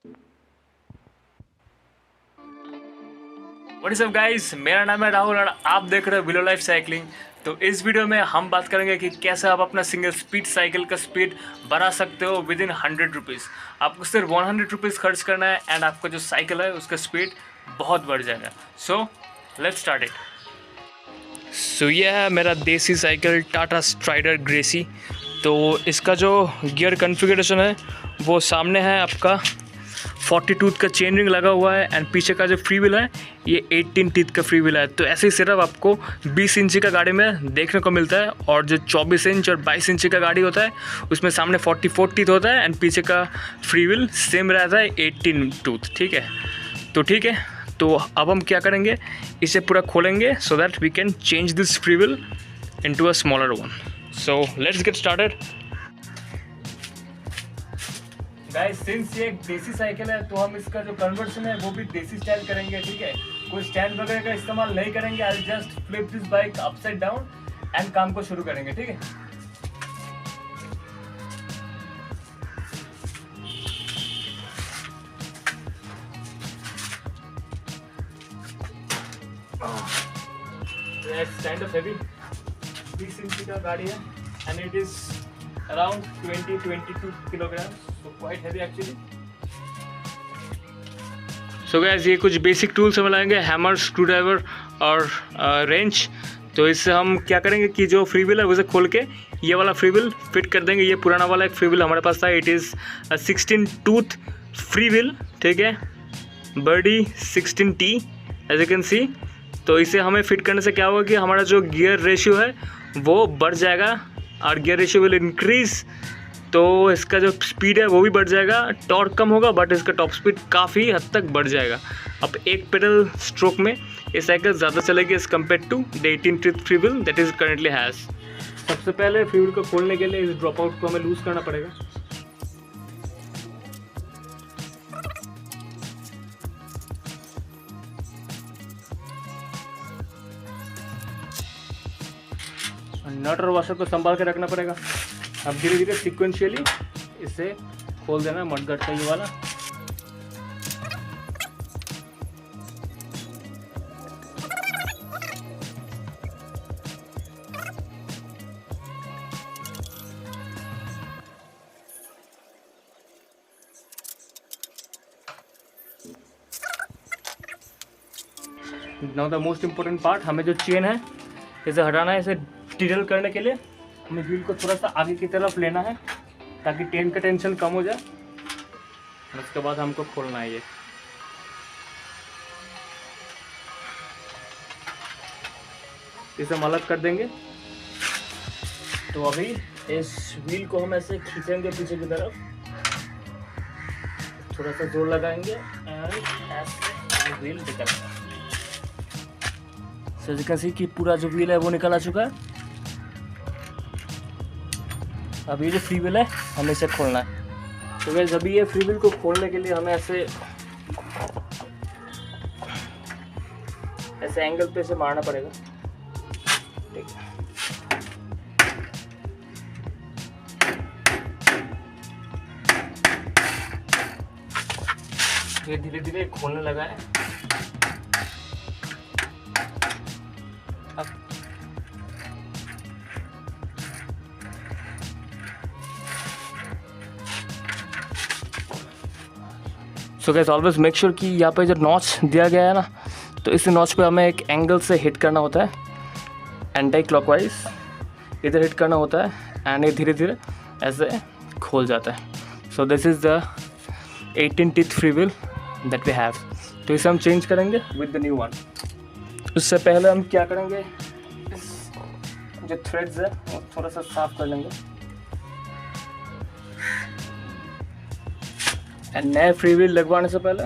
What is up guys, मेरा नाम है राहुल और आप देख रहे हो विलो लाइफ साइकिलिंग। तो इस वीडियो में हम बात करेंगे कि कैसे आप अपना सिंगल स्पीड साइकिल का स्पीड बढ़ा सकते हो विद इन 100 रुपीज़। आपको सिर्फ 100 रुपीज़ खर्च करना है एंड आपका जो साइकिल है उसका स्पीड बहुत बढ़ जाएगा। So let's start it. So यह है मेरा देसी साइकिल टाटा स्ट्राइडर ग्रेसी। तो इसका जो गियर कॉन्फ़िगरेशन है वो सामने है आपका 40 टूथ का चेन रिंग लगा हुआ है एंड पीछे का जो फ्री व्हील है ये 18 टीथ का फ्री व्हील है। तो ऐसे ही सिर्फ आपको 20 इंची का गाड़ी में देखने को मिलता है और जो 24 इंच और 22 इंची का गाड़ी होता है उसमें सामने 44 टीथ होता है एंड पीछे का फ्री व्हील सेम रहता है 18 टूथ। ठीक है, तो ठीक है, तो अब हम क्या करेंगे, इसे पूरा खोलेंगे so that we can change this free wheel into a smaller one. So let's get started. Guys, since ये एक देसी साइकिल है तो हम इसका जो कन्वर्सन है वो भी देसी स्टाइल करेंगे। ठीक है, कोई स्टैंड वगैरह का इस्तेमाल नहीं करेंगे। I just flip this bike upside down and काम को शुरू करेंगे। ठीक है, इट्स काइंड ऑफ हेवी। 20 इंची का गाड़ी है and it is around 20-22 kilogram, so quite heavy actually. So guys, ये कुछ बेसिक टूल्स हम लगाएंगे, हैमर, स्क्रू ड्राइवर और रेंच। तो इससे हम क्या करेंगे कि जो फ्री व्हील है उसे खोल के ये वाला फ्री व्हील फिट कर देंगे। ये पुराना वाला एक फ्री व्हील हमारे पास था, it is 16 tooth free wheel. ठीक है, बर्डी 16T as you can see. तो इसे हमें फिट करने से क्या होगा कि हमारा जो गियर रेशियो है वो बढ़ जाएगा और गियर रेशियो विल इंक्रीज। तो इसका जो स्पीड है वो भी बढ़ जाएगा, टॉर्क कम होगा बट इसका टॉप स्पीड काफ़ी हद तक बढ़ जाएगा। अब एक पेडल स्ट्रोक में ये साइकिल ज़्यादा चलेगी as compare to the 18 teeth free wheel that is currently has. सबसे पहले फ्री व्हील को खोलने के लिए इस ड्रॉप आउट को हमें लूज़ करना पड़ेगा। नट और वॉशर को संभाल के रखना पड़ेगा। अब धीरे धीरे सिक्वेंशियली इसे खोल देना मडगार्ड का ये वाला। Now the most important part, हमें जो चेन है इसे हटाना है। इसे टिडल करने के लिए हमें व्हील को थोड़ा सा आगे की तरफ लेना है ताकि टेन का टेंशन कम हो जाए और उसके बाद हमको खोलना है। ये इसे हम अलग कर देंगे। तो अभी इस व्हील को हम ऐसे खींचेंगे पीछे की तरफ, थोड़ा सा जोर लगाएंगे एंड ऐसे व्हील निकलेगा। सो यू कैन सी कि पूरा जो व्हील है वो निकल आ चुका है। अब ये जो फ्री व्हील है हमें इसे खोलना है। तो गाइस, अभी ये फ्री व्हील को खोलने के लिए हमें ऐसे एंगल पे से मारना पड़ेगा। ठीक है, ये धीरे धीरे खोलने लगा है। So guys, always make sure कि यहाँ पे जो नॉच दिया गया है ना, तो इस नॉच पे हमें एक एंगल से हिट करना होता है, एंटी क्लॉकवाइज इधर हिट करना होता है एंड ये धीरे धीरे ऐसे खोल जाता है। So this is the 18 teeth free wheel that we have. तो इसे हम चेंज करेंगे विद द न्यू वन। उससे पहले हम क्या करेंगे, इस जो थ्रेड्स है वो थोड़ा सा साफ कर लेंगे एंड नए फ्री व्हील लगवाने से पहले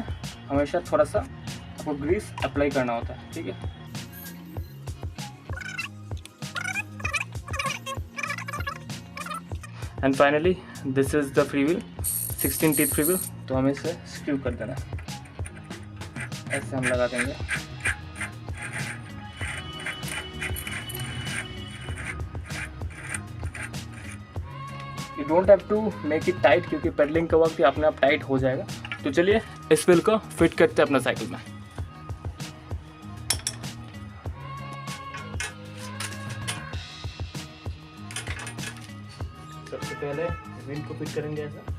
हमेशा थोड़ा सा आपको ग्रीस अप्लाई करना होता है। ठीक है, and finally this is the free wheel 16 teeth free wheel. तो हमें इसे स्क्रू कर देना है, ऐसे हम लगा देंगे। You don't have to make it tight, क्योंकि पेडलिंग के वक्त ये अपने आप टाइट हो जाएगा। तो चलिए इस व्हील को फिट करते हैं अपना साइकिल में। सबसे पहले व्हील को फिट करेंगे ऐसा।